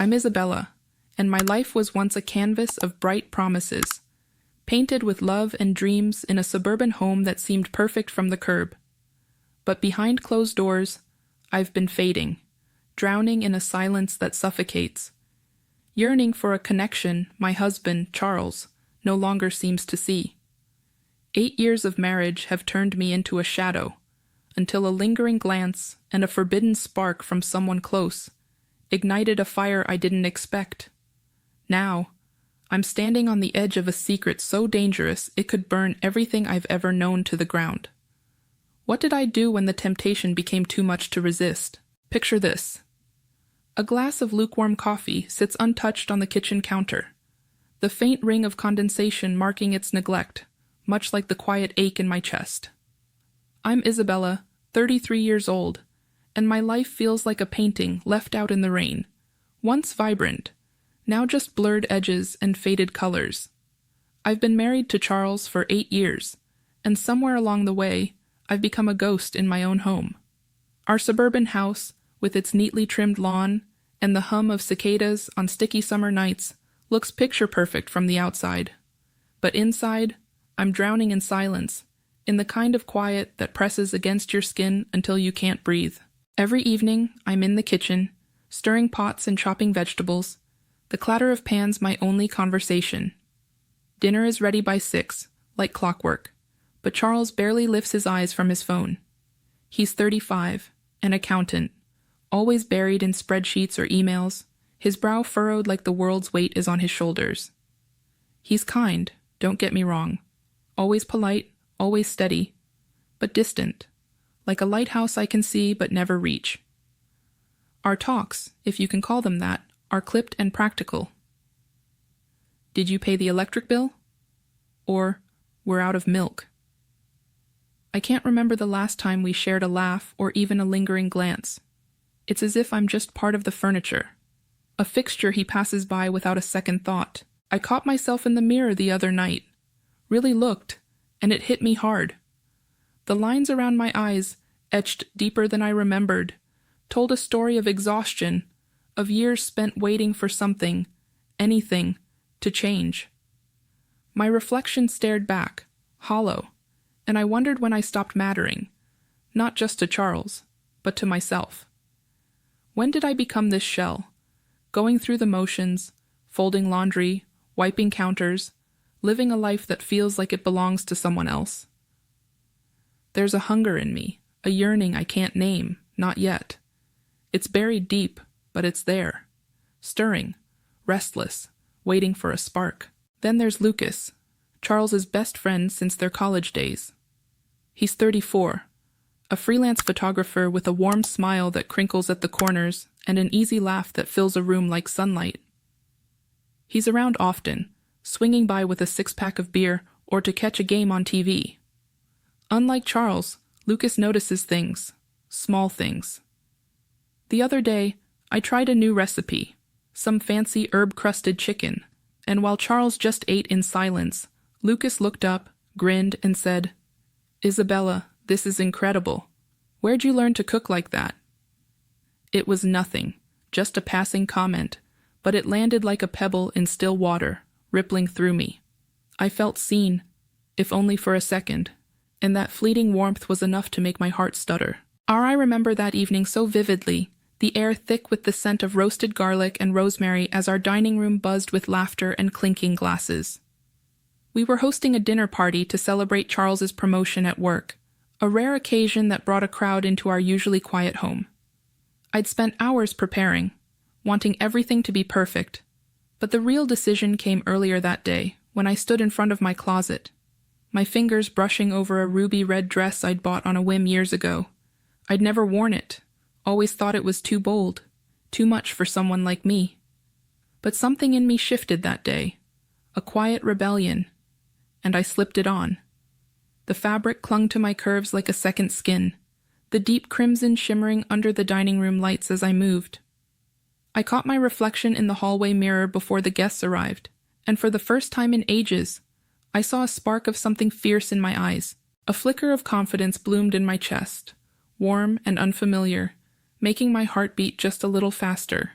I'm Isabella, and my life was once a canvas of bright promises, painted with love and dreams in a suburban home that seemed perfect from the curb. But behind closed doors, I've been fading, drowning in a silence that suffocates, yearning for a connection my husband, Charles, no longer seems to see. 8 years of marriage have turned me into a shadow, until a lingering glance and a forbidden spark from someone close ignited a fire I didn't expect. Now, I'm standing on the edge of a secret so dangerous it could burn everything I've ever known to the ground. What did I do when the temptation became too much to resist? Picture this. A glass of lukewarm coffee sits untouched on the kitchen counter, the faint ring of condensation marking its neglect, much like the quiet ache in my chest. I'm Isabella, 33 years old, and my life feels like a painting left out in the rain, once vibrant, now just blurred edges and faded colors. I've been married to Charles for 8 years, and somewhere along the way, I've become a ghost in my own home. Our suburban house, with its neatly trimmed lawn and the hum of cicadas on sticky summer nights, looks picture-perfect from the outside. But inside, I'm drowning in silence, in the kind of quiet that presses against your skin until you can't breathe. Every evening, I'm in the kitchen, stirring pots and chopping vegetables, the clatter of pans my only conversation. Dinner is ready by 6, like clockwork, but Charles barely lifts his eyes from his phone. He's 35, an accountant, always buried in spreadsheets or emails, his brow furrowed like the world's weight is on his shoulders. He's kind, don't get me wrong, always polite, always steady, but distant, like a lighthouse I can see but never reach. Our talks, if you can call them that, are clipped and practical. Did you pay the electric bill? Or, we're out of milk. I can't remember the last time we shared a laugh or even a lingering glance. It's as if I'm just part of the furniture, a fixture he passes by without a second thought. I caught myself in the mirror the other night, really looked, and it hit me hard. The lines around my eyes, etched deeper than I remembered, told a story of exhaustion, of years spent waiting for something, anything, to change. My reflection stared back, hollow, and I wondered when I stopped mattering, not just to Charles, but to myself. When did I become this shell, going through the motions, folding laundry, wiping counters, living a life that feels like it belongs to someone else? There's a hunger in me, a yearning I can't name, not yet. It's buried deep, but it's there, stirring, restless, waiting for a spark. Then there's Lucas, Charles's best friend since their college days. He's 34, a freelance photographer with a warm smile that crinkles at the corners and an easy laugh that fills a room like sunlight. He's around often, swinging by with a six-pack of beer or to catch a game on TV. Unlike Charles, Lucas notices things, small things. The other day, I tried a new recipe, some fancy herb-crusted chicken, and while Charles just ate in silence, Lucas looked up, grinned, and said, "Isabella, this is incredible. Where'd you learn to cook like that?" It was nothing, just a passing comment, but it landed like a pebble in still water, rippling through me. I felt seen, if only for a second, and that fleeting warmth was enough to make my heart stutter. I remember that evening so vividly, the air thick with the scent of roasted garlic and rosemary as our dining room buzzed with laughter and clinking glasses. We were hosting a dinner party to celebrate Charles's promotion at work, a rare occasion that brought a crowd into our usually quiet home. I'd spent hours preparing, wanting everything to be perfect, but the real decision came earlier that day when I stood in front of my closet, my fingers brushing over a ruby red dress I'd bought on a whim years ago. I'd never worn it, always thought it was too bold, too much for someone like me. But something in me shifted that day, a quiet rebellion, and I slipped it on. The fabric clung to my curves like a second skin, the deep crimson shimmering under the dining room lights as I moved. I caught my reflection in the hallway mirror before the guests arrived, and for the first time in ages, I saw a spark of something fierce in my eyes. A flicker of confidence bloomed in my chest, warm and unfamiliar, making my heart beat just a little faster.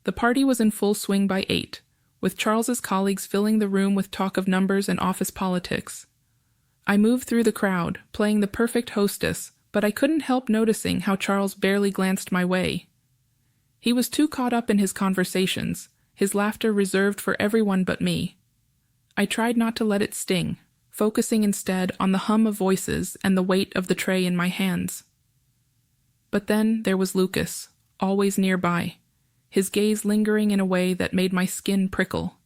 The party was in full swing by 8, with Charles's colleagues filling the room with talk of numbers and office politics. I moved through the crowd, playing the perfect hostess, but I couldn't help noticing how Charles barely glanced my way. He was too caught up in his conversations, his laughter reserved for everyone but me. I tried not to let it sting, focusing instead on the hum of voices and the weight of the tray in my hands. But then there was Lucas, always nearby, his gaze lingering in a way that made my skin prickle.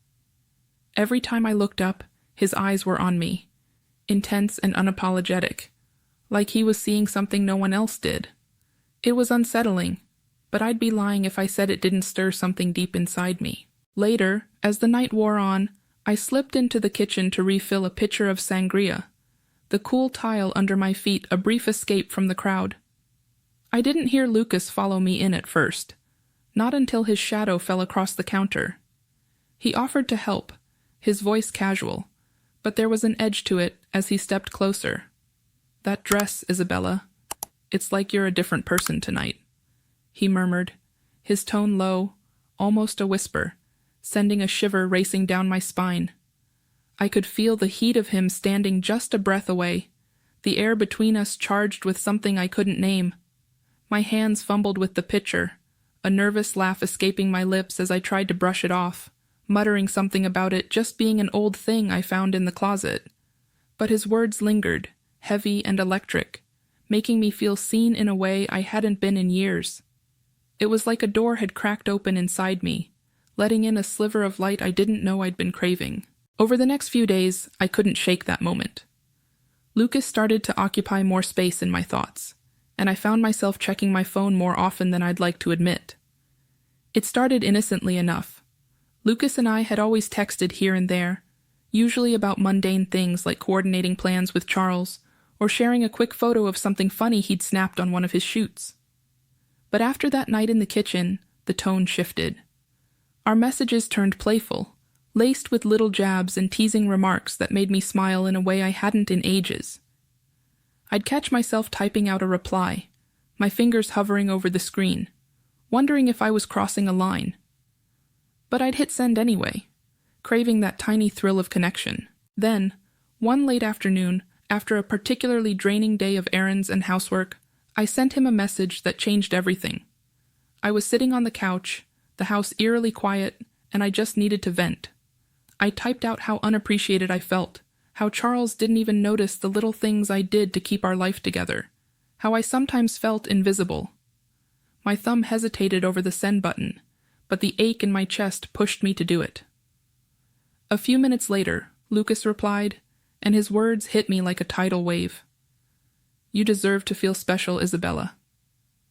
Every time I looked up, his eyes were on me, intense and unapologetic, like he was seeing something no one else did. It was unsettling, but I'd be lying if I said it didn't stir something deep inside me. Later, as the night wore on, I slipped into the kitchen to refill a pitcher of sangria, the cool tile under my feet a brief escape from the crowd. I didn't hear Lucas follow me in at first, not until his shadow fell across the counter. He offered to help, his voice casual, but there was an edge to it as he stepped closer. "That dress, Isabella. It's like you're a different person tonight," he murmured, his tone low, almost a whisper, sending a shiver racing down my spine. I could feel the heat of him standing just a breath away, the air between us charged with something I couldn't name. My hands fumbled with the pitcher, a nervous laugh escaping my lips as I tried to brush it off, muttering something about it just being an old thing I found in the closet. But his words lingered, heavy and electric, making me feel seen in a way I hadn't been in years. It was like a door had cracked open inside me, letting in a sliver of light I didn't know I'd been craving. Over the next few days, I couldn't shake that moment. Lucas started to occupy more space in my thoughts, and I found myself checking my phone more often than I'd like to admit. It started innocently enough. Lucas and I had always texted here and there, usually about mundane things like coordinating plans with Charles, or sharing a quick photo of something funny he'd snapped on one of his shoots. But after that night in the kitchen, the tone shifted. Our messages turned playful, laced with little jabs and teasing remarks that made me smile in a way I hadn't in ages. I'd catch myself typing out a reply, my fingers hovering over the screen, wondering if I was crossing a line. But I'd hit send anyway, craving that tiny thrill of connection. Then, one late afternoon, after a particularly draining day of errands and housework, I sent him a message that changed everything. I was sitting on the couch, the house eerily quiet, and I just needed to vent. I typed out how unappreciated I felt, how Charles didn't even notice the little things I did to keep our life together, how I sometimes felt invisible. My thumb hesitated over the send button, but the ache in my chest pushed me to do it. A few minutes later, Lucas replied, and his words hit me like a tidal wave. "You deserve to feel special, Isabella.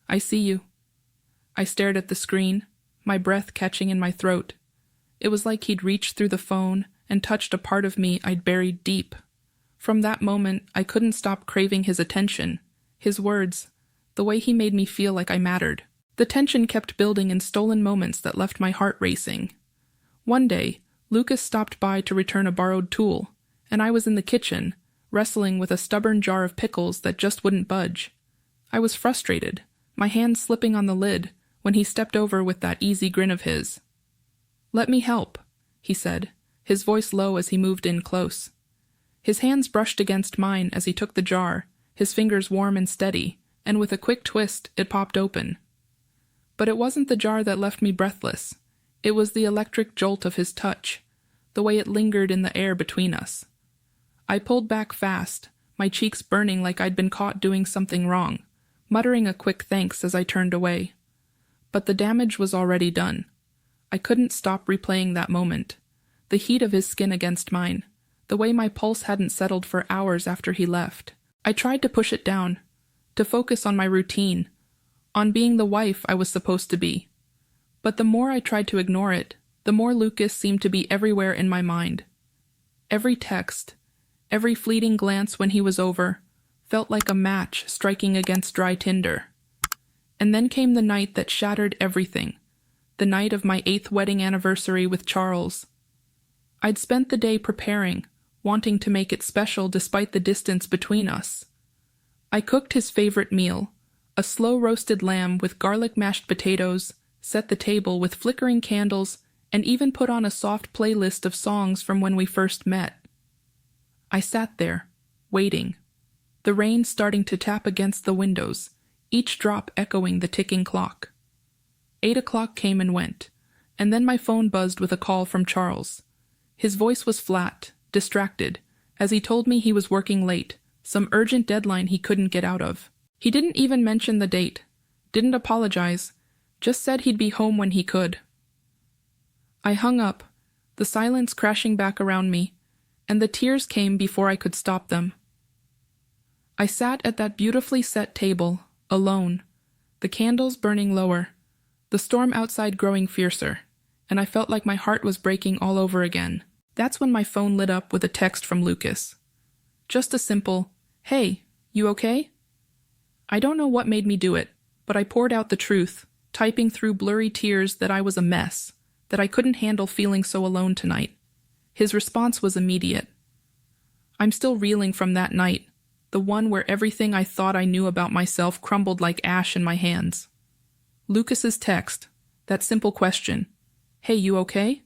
I see you." I stared at the screen, my breath catching in my throat. It was like he'd reached through the phone and touched a part of me I'd buried deep. From that moment, I couldn't stop craving his attention, his words, the way he made me feel like I mattered. The tension kept building in stolen moments that left my heart racing. One day, Lucas stopped by to return a borrowed tool, and I was in the kitchen, wrestling with a stubborn jar of pickles that just wouldn't budge. I was frustrated, my hand slipping on the lid, when he stepped over with that easy grin of his. "Let me help," he said, his voice low as he moved in close. His hands brushed against mine as he took the jar, his fingers warm and steady, and with a quick twist, it popped open. But it wasn't the jar that left me breathless. It was the electric jolt of his touch, the way it lingered in the air between us. I pulled back fast, my cheeks burning like I'd been caught doing something wrong, muttering a quick thanks as I turned away. But the damage was already done. I couldn't stop replaying that moment, the heat of his skin against mine, the way my pulse hadn't settled for hours after he left. I tried to push it down, to focus on my routine, on being the wife I was supposed to be. But the more I tried to ignore it, the more Lucas seemed to be everywhere in my mind. Every text, every fleeting glance when he was over, felt like a match striking against dry tinder. And then came the night that shattered everything, the night of my 8th wedding anniversary with Charles. I'd spent the day preparing, wanting to make it special despite the distance between us. I cooked his favorite meal, a slow-roasted lamb with garlic mashed potatoes, set the table with flickering candles, and even put on a soft playlist of songs from when we first met. I sat there, waiting, the rain starting to tap against the windows, each drop echoing the ticking clock. 8 o'clock came and went, and then my phone buzzed with a call from Charles. His voice was flat, distracted, as he told me he was working late, some urgent deadline he couldn't get out of. He didn't even mention the date, didn't apologize, just said he'd be home when he could. I hung up, the silence crashing back around me, and the tears came before I could stop them. I sat at that beautifully set table, alone, the candles burning lower, the storm outside growing fiercer, and I felt like my heart was breaking all over again. That's when my phone lit up with a text from Lucas. Just a simple, "Hey, you okay?" I don't know what made me do it, but I poured out the truth, typing through blurry tears that I was a mess, that I couldn't handle feeling so alone tonight. His response was immediate. I'm still reeling from that night, the one where everything I thought I knew about myself crumbled like ash in my hands. Lucas's text, that simple question, "Hey, you okay?"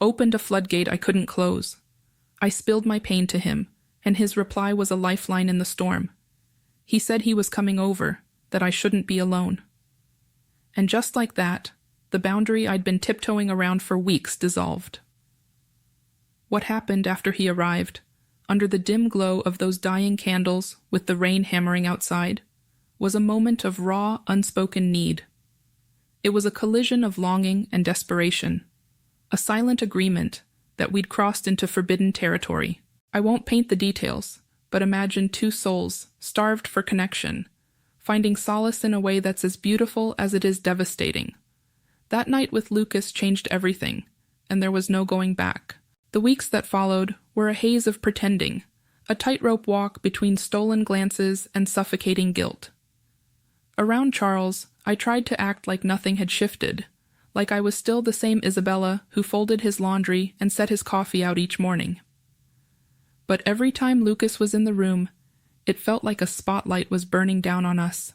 opened a floodgate I couldn't close. I spilled my pain to him, and his reply was a lifeline in the storm. He said he was coming over, that I shouldn't be alone. And just like that, the boundary I'd been tiptoeing around for weeks dissolved. What happened after he arrived, under the dim glow of those dying candles with the rain hammering outside, was a moment of raw, unspoken need. It was a collision of longing and desperation, a silent agreement that we'd crossed into forbidden territory. I won't paint the details, but imagine two souls, starved for connection, finding solace in a way that's as beautiful as it is devastating. That night with Lucas changed everything, and there was no going back. The weeks that followed were a haze of pretending, a tightrope walk between stolen glances and suffocating guilt. Around Charles, I tried to act like nothing had shifted, like I was still the same Isabella who folded his laundry and set his coffee out each morning. But every time Lucas was in the room, it felt like a spotlight was burning down on us.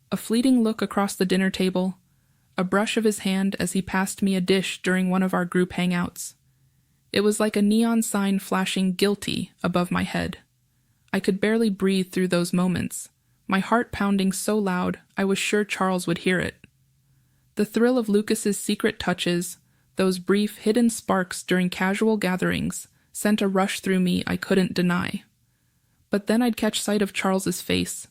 A fleeting look across the dinner table, a brush of his hand as he passed me a dish during one of our group hangouts. It was like a neon sign flashing guilty above my head. I could barely breathe through those moments, my heart pounding so loud I was sure Charles would hear it. The thrill of Lucas's secret touches, those brief hidden sparks during casual gatherings, sent a rush through me I couldn't deny. But then I'd catch sight of Charles's face,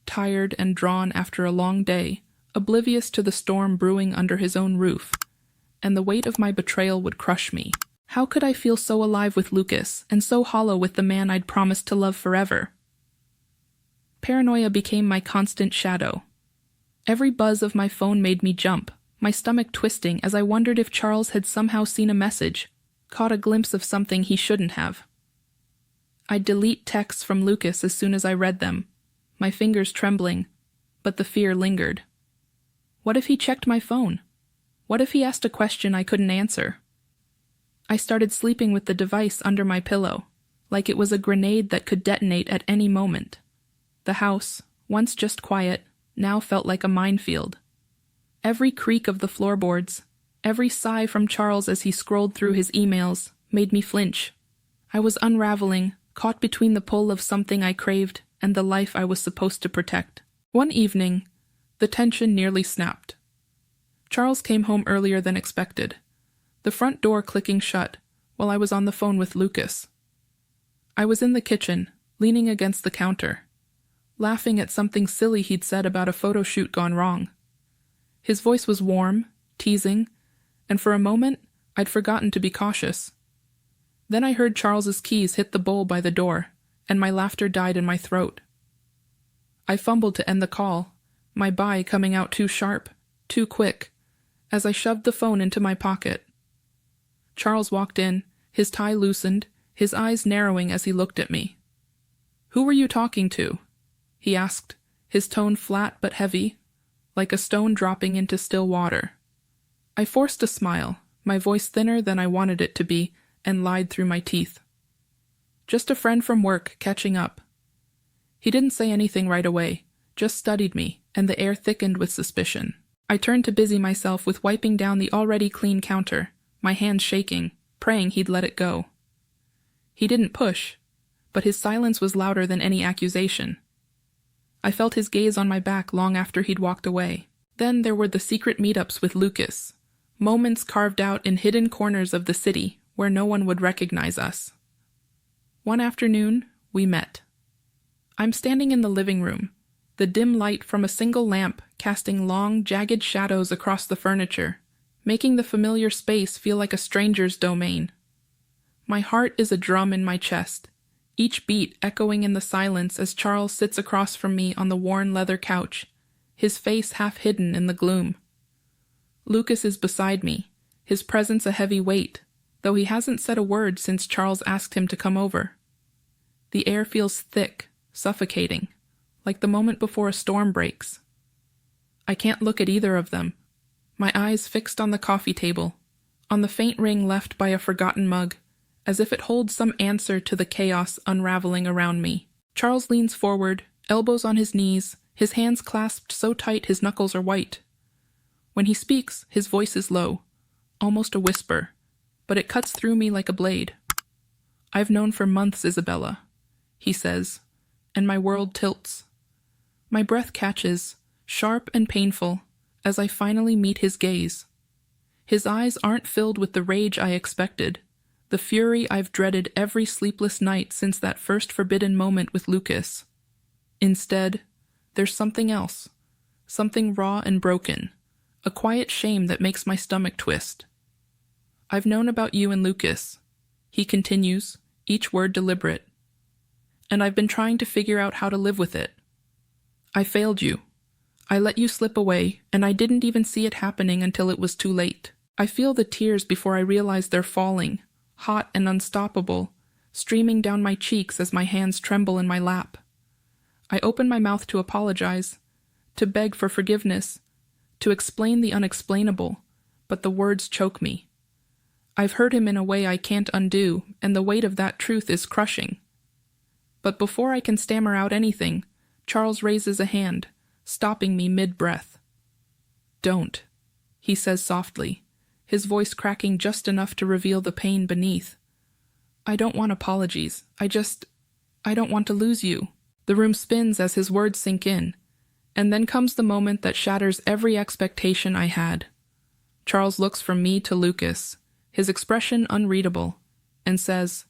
tired and drawn after a long day, oblivious to the storm brewing under his own roof, and the weight of my betrayal would crush me. How could I feel so alive with Lucas and so hollow with the man I'd promised to love forever? Paranoia became my constant shadow. Every buzz of my phone made me jump, my stomach twisting as I wondered if Charles had somehow seen a message, caught a glimpse of something he shouldn't have. I'd delete texts from Lucas as soon as I read them, my fingers trembling, but the fear lingered. What if he checked my phone? What if he asked a question I couldn't answer? I started sleeping with the device under my pillow, like it was a grenade that could detonate at any moment. The house, once just quiet, now felt like a minefield. Every creak of the floorboards, every sigh from Charles as he scrolled through his emails, made me flinch. I was unraveling, caught between the pull of something I craved and the life I was supposed to protect. One evening, the tension nearly snapped. Charles came home earlier than expected, the front door clicking shut while I was on the phone with Lucas. I was in the kitchen, leaning against the counter, laughing at something silly he'd said about a photo shoot gone wrong. His voice was warm, teasing, and for a moment, I'd forgotten to be cautious. Then I heard Charles's keys hit the bowl by the door, and my laughter died in my throat. I fumbled to end the call, my bye coming out too sharp, too quick, as I shoved the phone into my pocket. Charles walked in, his tie loosened, his eyes narrowing as he looked at me. "Who were you talking to?" he asked, his tone flat but heavy, like a stone dropping into still water. I forced a smile, my voice thinner than I wanted it to be, and lied through my teeth. "Just a friend from work, catching up." He didn't say anything right away, just studied me, and the air thickened with suspicion. I turned to busy myself with wiping down the already clean counter, my hands shaking, praying he'd let it go. He didn't push, but his silence was louder than any accusation. I felt his gaze on my back long after he'd walked away. Then there were the secret meetups with Lucas, moments carved out in hidden corners of the city where no one would recognize us. One afternoon, we met. I'm standing in the living room, the dim light from a single lamp casting long, jagged shadows across the furniture, making the familiar space feel like a stranger's domain. My heart is a drum in my chest, each beat echoing in the silence as Charles sits across from me on the worn leather couch, his face half hidden in the gloom. Lucas is beside me, his presence a heavy weight, though he hasn't said a word since Charles asked him to come over. The air feels thick, suffocating, like the moment before a storm breaks. I can't look at either of them, my eyes fixed on the coffee table, on the faint ring left by a forgotten mug, as if it holds some answer to the chaos unraveling around me. Charles leans forward, elbows on his knees, his hands clasped so tight his knuckles are white. When he speaks, his voice is low, almost a whisper, but it cuts through me like a blade. "I've known for months, Isabella," he says, and my world tilts. My breath catches, sharp and painful, as I finally meet his gaze. His eyes aren't filled with the rage I expected, the fury I've dreaded every sleepless night since that first forbidden moment with Lucas. Instead, there's something else, something raw and broken, a quiet shame that makes my stomach twist. "I've known about you and Lucas," he continues, each word deliberate, "and I've been trying to figure out how to live with it. I failed you. I let you slip away, and I didn't even see it happening until it was too late. I feel the tears before I realize they're falling, hot and unstoppable, streaming down my cheeks as my hands tremble in my lap. I open my mouth to apologize, to beg for forgiveness, to explain the unexplainable, but the words choke me. I've hurt him in a way I can't undo, and the weight of that truth is crushing. But before I can stammer out anything, Charles raises a hand, stopping me mid-breath. "Don't," he says softly, his voice cracking just enough to reveal the pain beneath. "I don't want apologies. I don't want to lose you." The room spins as his words sink in, and then comes the moment that shatters every expectation I had. Charles looks from me to Lucas, his expression unreadable, and says,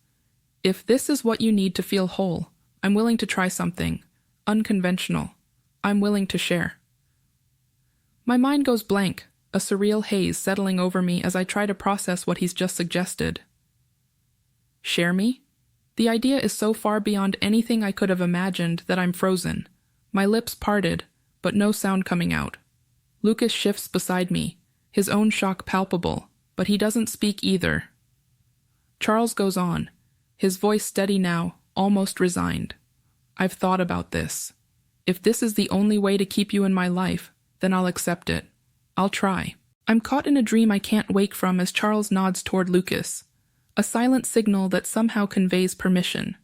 "If this is what you need to feel whole, I'm willing to try something unconventional. I'm willing to share." My mind goes blank, a surreal haze settling over me as I try to process what he's just suggested. Share me? The idea is so far beyond anything I could have imagined that I'm frozen, my lips parted, but no sound coming out. Lucas shifts beside me, his own shock palpable, but he doesn't speak either. Charles goes on, his voice steady now, almost resigned. "I've thought about this. If this is the only way to keep you in my life, then I'll accept it. I'll try." I'm caught in a dream I can't wake from as Charles nods toward Lucas, a silent signal that somehow conveys permission.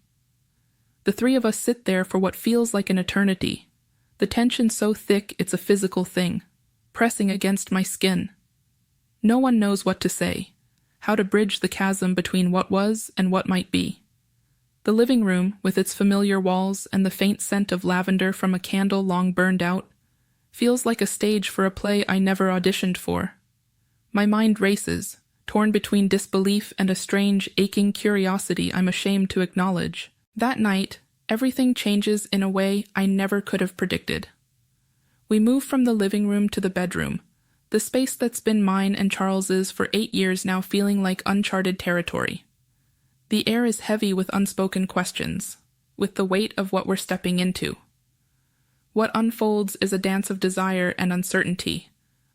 The three of us sit there for what feels like an eternity, the tension so thick it's a physical thing, pressing against my skin. No one knows what to say, how to bridge the chasm between what was and what might be. The living room, with its familiar walls and the faint scent of lavender from a candle long burned out, feels like a stage for a play I never auditioned for. My mind races, torn between disbelief and a strange, aching curiosity I'm ashamed to acknowledge. That night, everything changes in a way I never could have predicted. We move from the living room to the bedroom, the space that's been mine and Charles's for 8 years now feeling like uncharted territory. The air is heavy with unspoken questions, with the weight of what we're stepping into. What unfolds is a dance of desire and uncertainty,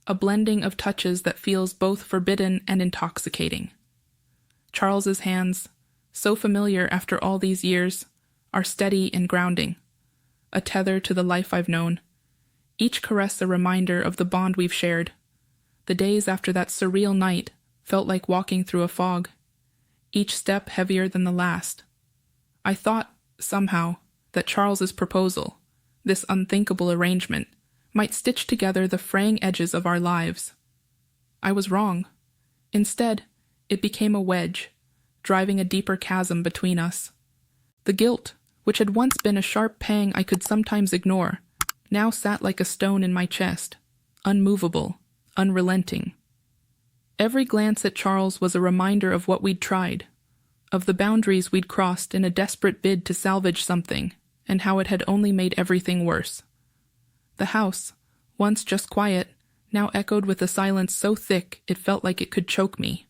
a blending of touches that feels both forbidden and intoxicating. Charles's hands, so familiar after all these years, are steady and grounding, a tether to the life I've known. Each caress a reminder of the bond we've shared. The days after that surreal night felt like walking through a fog, each step heavier than the last. I thought, somehow, that Charles's proposal, this unthinkable arrangement, might stitch together the fraying edges of our lives. I was wrong. Instead, it became a wedge, driving a deeper chasm between us. The guilt, which had once been a sharp pang I could sometimes ignore, now sat like a stone in my chest, unmovable, unrelenting. Every glance at Charles was a reminder of what we'd tried, of the boundaries we'd crossed in a desperate bid to salvage something, and how it had only made everything worse. The house, once just quiet, now echoed with a silence so thick it felt like it could choke me.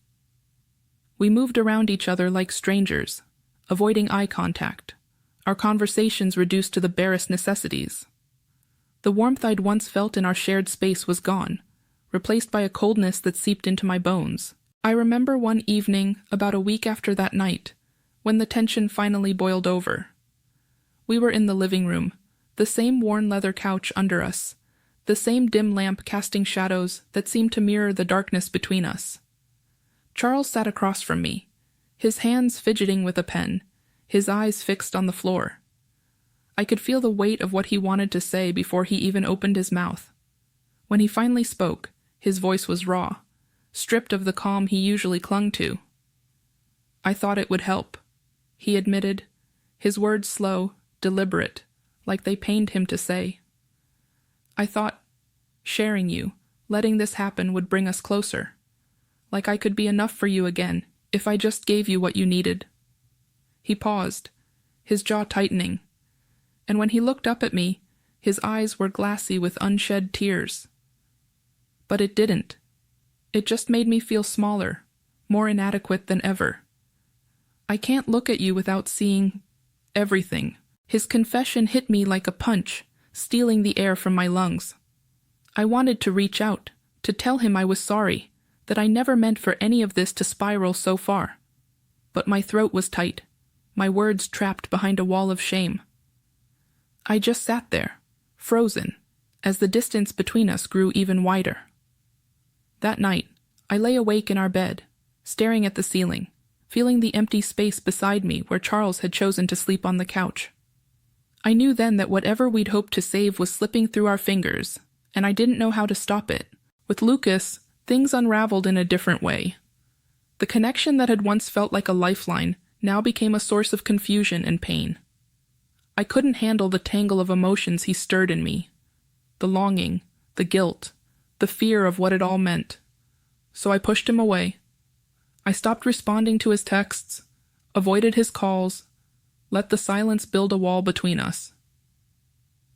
We moved around each other like strangers, avoiding eye contact, our conversations reduced to the barest necessities. The warmth I'd once felt in our shared space was gone, replaced by a coldness that seeped into my bones. I remember one evening, about a week after that night, when the tension finally boiled over. We were in the living room, the same worn leather couch under us, the same dim lamp casting shadows that seemed to mirror the darkness between us. Charles sat across from me, his hands fidgeting with a pen, his eyes fixed on the floor. I could feel the weight of what he wanted to say before he even opened his mouth. When he finally spoke, his voice was raw, stripped of the calm he usually clung to. "I thought it would help," he admitted, his words slow, deliberate, like they pained him to say. "I thought sharing you, letting this happen would bring us closer. Like I could be enough for you again, if I just gave you what you needed." He paused, his jaw tightening, and when he looked up at me, his eyes were glassy with unshed tears. But it didn't. It just made me feel smaller, more inadequate than ever. "I can't look at you without seeing everything." His confession hit me like a punch, stealing the air from my lungs. I wanted to reach out, to tell him I was sorry, that I never meant for any of this to spiral so far. But my throat was tight, my words trapped behind a wall of shame. I just sat there, frozen, as the distance between us grew even wider. That night, I lay awake in our bed, staring at the ceiling, feeling the empty space beside me where Charles had chosen to sleep on the couch. I knew then that whatever we'd hoped to save was slipping through our fingers, and I didn't know how to stop it. With Lucas, things unraveled in a different way. The connection that had once felt like a lifeline now became a source of confusion and pain. I couldn't handle the tangle of emotions he stirred in me. The longing, the guilt, the fear of what it all meant. So I pushed him away. I stopped responding to his texts, avoided his calls, let the silence build a wall between us.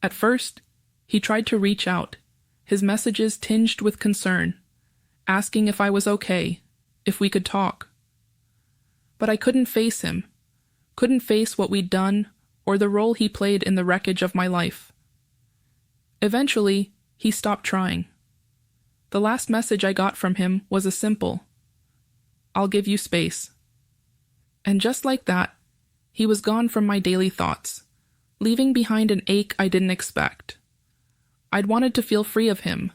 At first, he tried to reach out, his messages tinged with concern, asking if I was okay, if we could talk. But I couldn't face him, couldn't face what we'd done or the role he played in the wreckage of my life. Eventually, he stopped trying. The last message I got from him was a simple, "I'll give you space." And just like that, he was gone from my daily thoughts, leaving behind an ache I didn't expect. I'd wanted to feel free of him,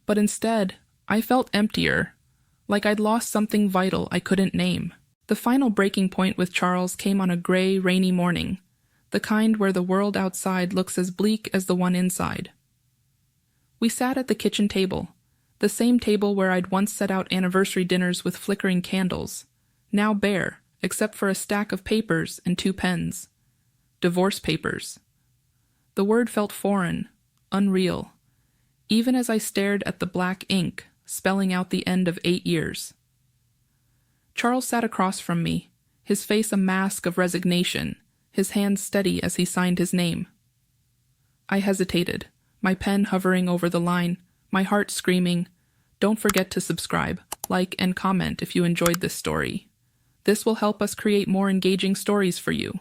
but instead, I felt emptier, like I'd lost something vital I couldn't name. The final breaking point with Charles came on a gray, rainy morning, the kind where the world outside looks as bleak as the one inside. We sat at the kitchen table, the same table where I'd once set out anniversary dinners with flickering candles, now bare, except for a stack of papers and 2 pens. Divorce papers. The word felt foreign, unreal, even as I stared at the black ink spelling out the end of 8 years. Charles sat across from me, his face a mask of resignation, his hands steady as he signed his name. I hesitated, my pen hovering over the line, my heart screaming, "Don't forget to subscribe, like, and comment if you enjoyed this story. This will help us create more engaging stories for you."